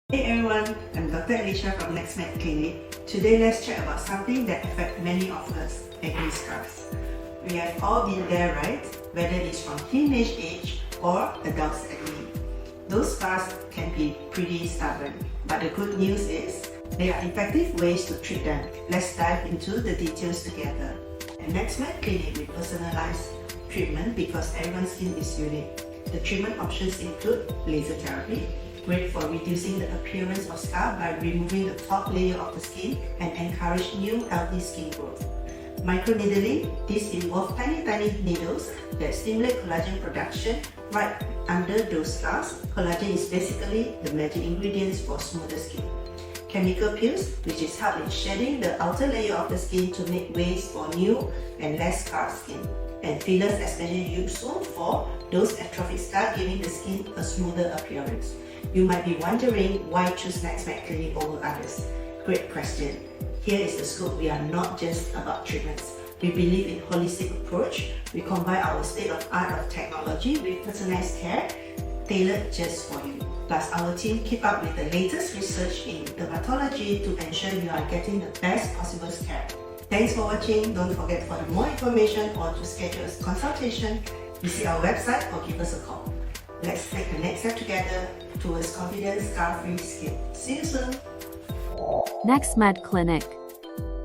Hey everyone, I'm Dr. Alicia from NextMed Clinic. Today let's chat about something that affects many of us, acne scars. We have all been there, right? Whether it's from teenage age or adults acne. Those scars can be pretty stubborn, but the good news is there are effective ways to treat them. Let's dive into the details together. At NextMed Clinic, we personalize treatment because everyone's skin is unique. The treatment options include laser therapy, great for reducing the appearance of scar by removing the top layer of the skin and encourage new healthy skin growth. Microneedling, these involve tiny needles that stimulate collagen production right under those scars. Collagen is basically the magic ingredients for smoother skin. Chemical peels, which is help in shedding the outer layer of the skin to make ways for new and less scarred skin. And fillers, especially useful for those atrophic scars, giving the skin a smoother appearance. You might be wondering why choose NextMed Clinic over others. Great question. Here is the scope. We are not just about treatments. We believe in holistic approach. We combine our state-of-art of technology with personalized care tailored just for you. Plus, our team keep up with the latest research in dermatology to ensure you are getting the best possible care. Thanks for watching. Don't forget, for more information or to schedule a consultation, visit our website or give us a call. Let's take the next step together towards confident, scar-free skin. See you soon. NextMed Clinic.